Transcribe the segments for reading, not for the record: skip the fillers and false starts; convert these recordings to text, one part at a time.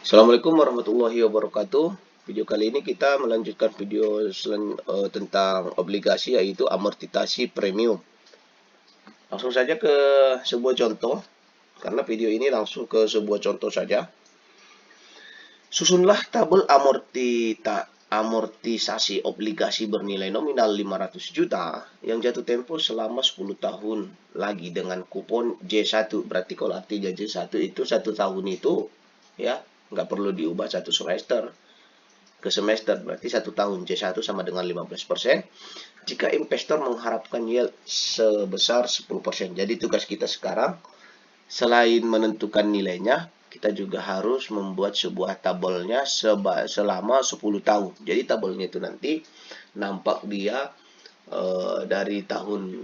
Assalamualaikum warahmatullahi wabarakatuh. Video kali ini kita melanjutkan video tentang obligasi, yaitu amortisasi premium. Langsung saja ke sebuah contoh, karena video ini langsung ke sebuah contoh saja. Susunlah tabel amortisasi obligasi bernilai nominal 500 juta yang jatuh tempo selama 10 tahun lagi dengan kupon J1. Berarti kalau artinya J1 itu 1 tahun itu ya nggak perlu diubah 1 semester ke semester, berarti 1 tahun. J1 sama dengan 15% jika investor mengharapkan yield sebesar 10%. Jadi tugas kita sekarang, selain menentukan nilainya, kita juga harus membuat sebuah tabelnya selama 10 tahun. Jadi tabelnya itu nanti nampak dia dari tahun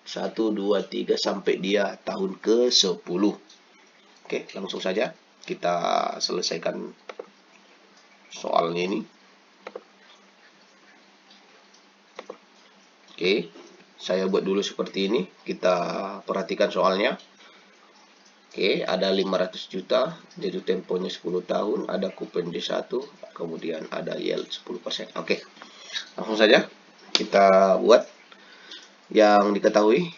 1, 2, 3 sampai dia tahun ke-10. Oke, langsung saja kita selesaikan soalnya ini. Oke, saya buat dulu seperti ini. Kita perhatikan soalnya. Oke, ada 500 juta, jatuh temponya 10 tahun, ada kupon D1, kemudian ada yield 10%. Oke, langsung saja kita buat yang diketahui.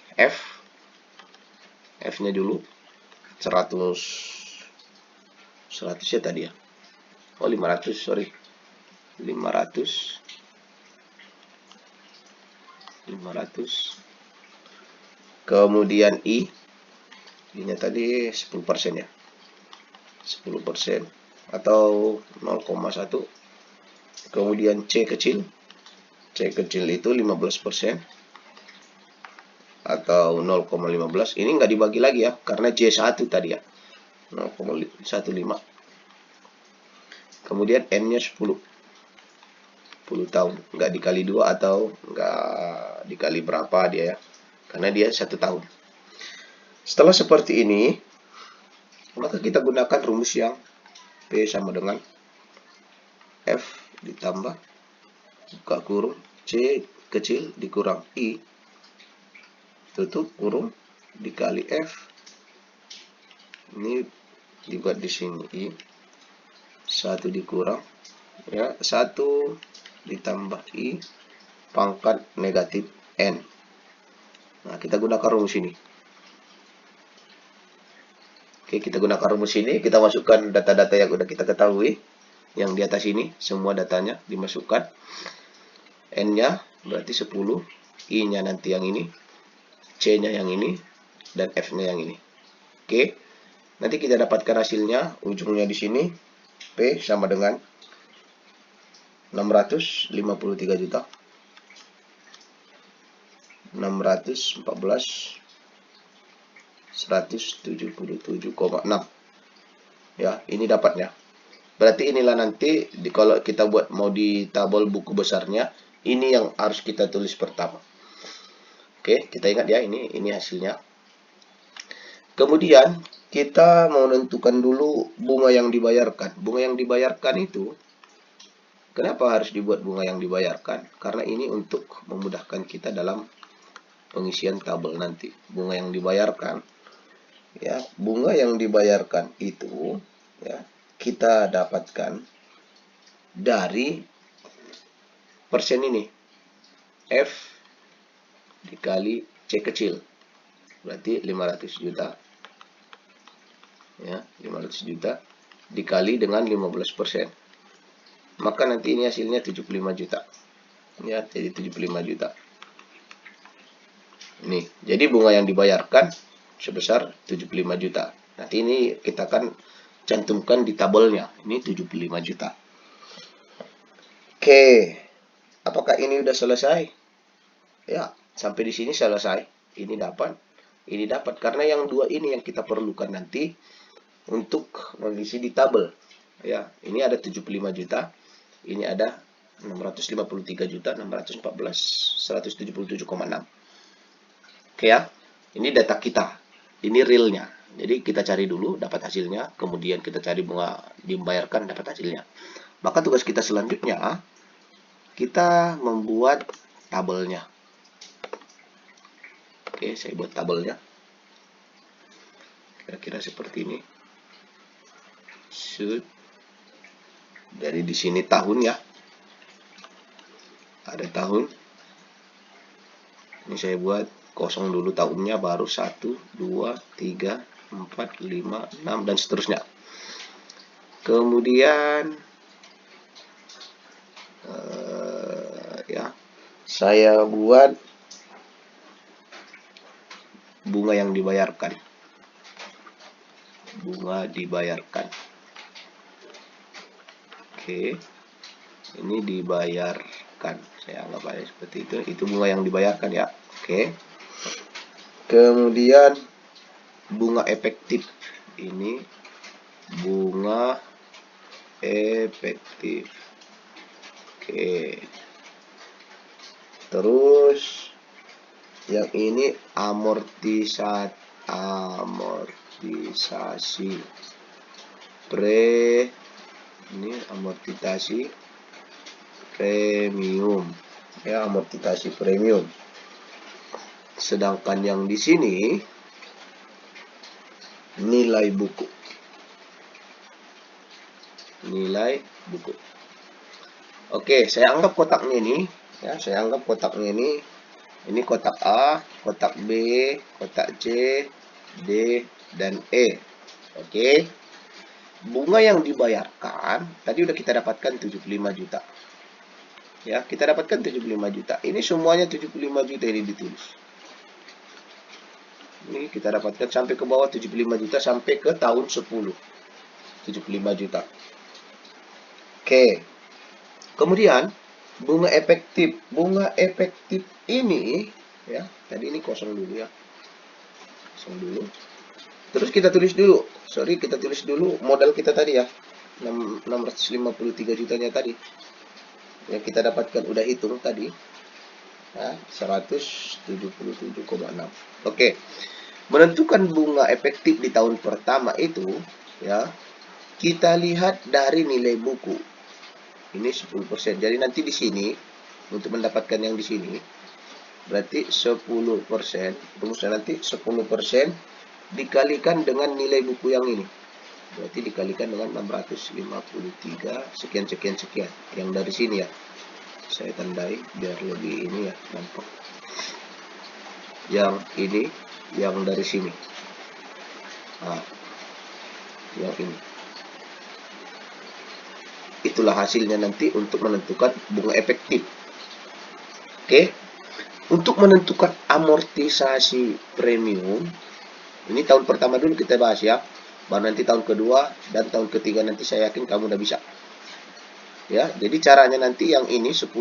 F-nya dulu 100 ya tadi ya. Oh, 500, sorry. 500. Kemudian I-nya tadi 10% ya. 10% atau 0,1. Kemudian C kecil itu 15% atau 0,15. Ini nggak dibagi lagi ya, karena J1 tadi ya, 0,15. Kemudian N-nya 10 tahun, nggak dikali 2 atau nggak dikali berapa dia ya, karena dia 1 tahun. Setelah seperti ini, maka kita gunakan rumus yang P sama dengan F ditambah buka kurung C kecil dikurang I tutup kurung dikali F. Ini dibuat di sini I 1 dikurang ya 1 ditambah I pangkat negatif N. Nah, kita gunakan rumus ini. Oke, kita gunakan rumus ini, kita masukkan data-data yang sudah kita ketahui. Yang di atas ini, semua datanya dimasukkan. N-nya berarti 10, I-nya nanti yang ini, C-nya yang ini, dan F-nya yang ini. Oke, nanti kita dapatkan hasilnya, ujungnya di sini, P sama dengan 653 juta. 614 177,6 ya, ini dapatnya. Berarti inilah nanti kalau kita buat mau di tabel buku besarnya, ini yang harus kita tulis pertama. Oke, kita ingat ya, ini hasilnya. Kemudian kita mau menentukan dulu bunga yang dibayarkan. Bunga yang dibayarkan itu, kenapa harus dibuat bunga yang dibayarkan? Karena ini untuk memudahkan kita dalam pengisian tabel nanti. Bunga yang dibayarkan ya, bunga yang dibayarkan itu ya kita dapatkan dari persen ini, F dikali C kecil, berarti 500 juta ya, 500 juta dikali dengan 15%, maka nanti ini hasilnya 75 juta ya, jadi 75 juta. Nih, jadi bunga yang dibayarkan sebesar 75 juta. Nanti ini kita akan cantumkan di tabelnya. Ini 75 juta. Oke. Apakah ini udah selesai? Ya, sampai di sini selesai. Ini dapat. Ini dapat. Karena yang dua ini yang kita perlukan nanti untuk mengisi di tabel. Ya, ini ada 75 juta. Ini ada 653 juta, 614, 177,6. Oke ya, ini data kita, ini realnya. Jadi kita cari dulu dapat hasilnya, kemudian kita cari bunga dibayarkan dapat hasilnya. Maka tugas kita selanjutnya, kita membuat tabelnya. Oke, saya buat tabelnya. Kira-kira seperti ini. Shoot. Jadi di sini tahun ya. Ada tahun. Ini saya buat kosong dulu tahunnya, baru 1, 2, 3, 4, 5, 6 dan seterusnya. Kemudian ya, saya buat bunga yang dibayarkan. Bunga dibayarkan. Oke. Ini dibayarkan. Saya anggap aja seperti itu. Itu bunga yang dibayarkan ya. Oke. Kemudian bunga efektif. Ini bunga efektif. Oke. Terus yang ini amortisasi ini amortisasi premium ya, amortisasi premium. Sedangkan yang di sini nilai buku. Nilai buku. Oke, saya anggap kotaknya ini ya, saya anggap kotaknya ini kotak A, kotak B, kotak C, D, dan E. Oke. Bunga yang dibayarkan tadi udah kita dapatkan 75 juta. Ya, kita dapatkan 75 juta. Ini semuanya 75 juta ini ditulis. Ini kita dapatkan sampai ke bawah 75 juta sampai ke tahun 10. 75 juta. Oke. Kemudian bunga efektif. Bunga efektif ini ya, tadi ini kosong dulu ya. Kosong dulu. Terus kita tulis dulu. Kita tulis dulu modal kita tadi ya. 653 jutanya tadi. Yang kita dapatkan udah hitung tadi. Ya, 177,6. Oke. Menentukan bunga efektif di tahun pertama itu ya, kita lihat dari nilai buku. Ini 10%. Jadi nanti di sini untuk mendapatkan yang di sini berarti 10%. Rumusnya nanti 10% dikalikan dengan nilai buku yang ini. Berarti dikalikan dengan 653 sekian yang dari sini ya. Saya tandai biar lebih ini ya, nampak. Yang ini yang dari sini. Nah, yang ini. Itulah hasilnya nanti untuk menentukan bunga efektif. Oke. Untuk menentukan amortisasi premium, ini tahun pertama dulu kita bahas ya. Baru nanti tahun kedua dan tahun ketiga nanti saya yakin kamu udah bisa. Ya, jadi caranya nanti yang ini 10%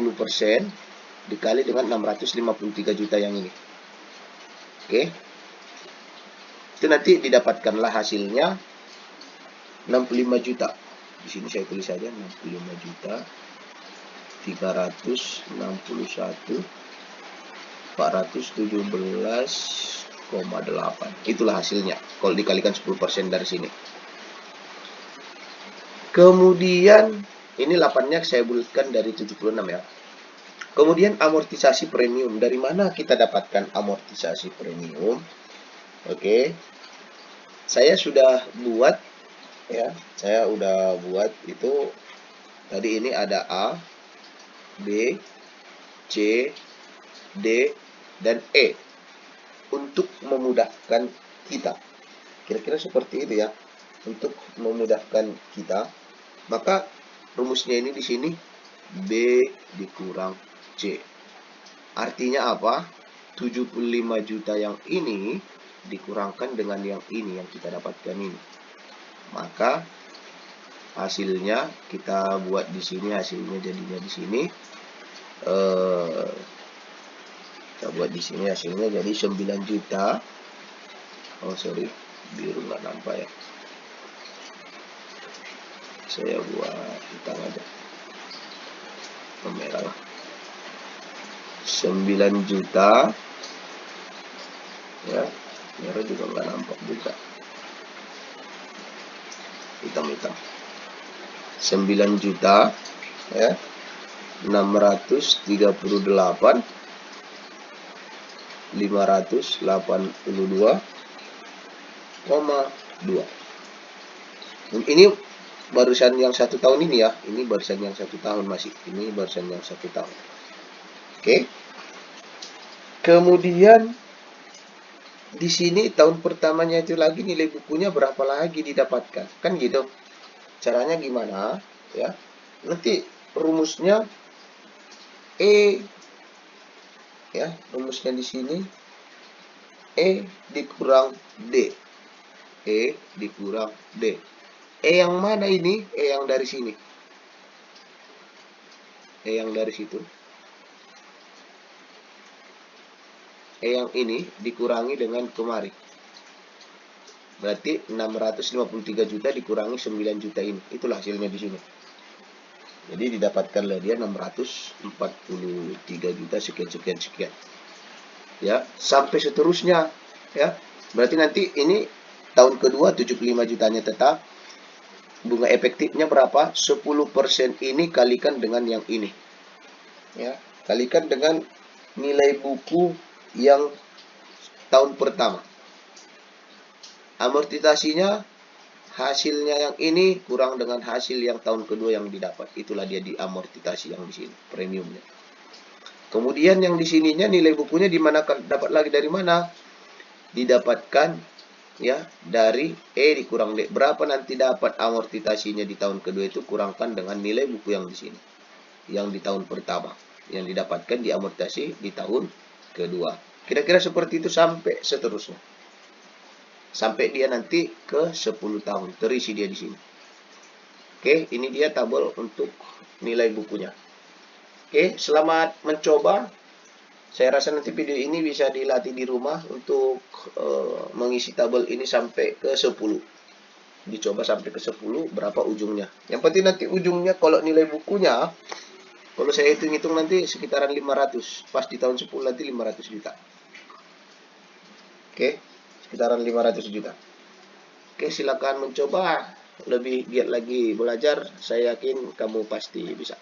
dikali dengan 653 juta yang ini. Oke. Itu nanti didapatkanlah hasilnya 65 juta. Di sini saya tulis saja 65 juta 361 417,8. Itulah hasilnya kalau dikalikan 10% dari sini. Kemudian ini 8-nya saya bulatkan dari 76 ya. Kemudian amortisasi premium. Dari mana kita dapatkan amortisasi premium? Oke. Saya sudah buat ya. Saya udah buat itu. Tadi ini ada A, B, C, D, dan E. Untuk memudahkan kita. Kira-kira seperti itu ya. Untuk memudahkan kita. Maka rumusnya ini di sini B dikurang C. Artinya apa? 75 juta yang ini dikurangkan dengan yang ini yang kita dapatkan ini. Maka hasilnya kita buat di sini, hasilnya jadinya di sini. Kita buat di sini hasilnya jadi 9 juta. Oh sorry, biru nggak nampak ya. Saya buat hitam aja. Merah lah. 9 juta. Ya, merah juga nggak nampak juga. Hitam-hitam. 9 juta ya. 638 582,2. Ini barusan yang 1 tahun ini ya. Ini barusan yang 1 tahun masih. Ini barusan yang 1 tahun. Oke. Kemudian di sini tahun pertamanya itu lagi nilai bukunya berapa lagi didapatkan. Kan gitu. Caranya gimana? Ya. Nanti rumusnya E, ya, rumusnya di sini E dikurang D. E dikurang D. E yang mana ini? E yang dari sini. E yang dari situ. E yang ini dikurangi dengan kemari. Berarti 653 juta dikurangi 9 juta ini. Itulah hasilnya di sini. Jadi didapatkanlah dia 643 juta sekian. Ya, sampai seterusnya, ya. Berarti nanti ini tahun kedua 75 jutanya tetap. Bunga efektifnya berapa? 10% ini kalikan dengan yang ini. Ya, kalikan dengan nilai buku yang tahun pertama. Amortisasinya hasilnya yang ini kurang dengan hasil yang tahun kedua yang didapat. Itulah dia di amortisasi yang di sini, premiumnya. Kemudian yang di sininya nilai bukunya di mana dapat lagi dari mana? Didapatkan ya dari E dikurang D. Berapa nanti dapat amortisasinya di tahun kedua itu kurangkan dengan nilai buku yang di sini. Yang di tahun pertama, yang didapatkan di amortisasi di tahun kedua. Kira-kira seperti itu sampai seterusnya. Sampai dia nanti ke 10 tahun. Terisi dia di sini. Oke, ini dia tabel untuk nilai bukunya. Oke, selamat mencoba. Saya rasa nanti video ini bisa dilatih di rumah untuk mengisi tabel ini sampai ke 10. Dicoba sampai ke 10, berapa ujungnya. Yang penting nanti ujungnya kalau nilai bukunya, kalau saya hitung-hitung nanti sekitaran 500. Pas di tahun 10 nanti 500 juta. Oke, sekitaran 500 juta. Oke, silakan mencoba. Lebih giat lagi belajar, saya yakin kamu pasti bisa.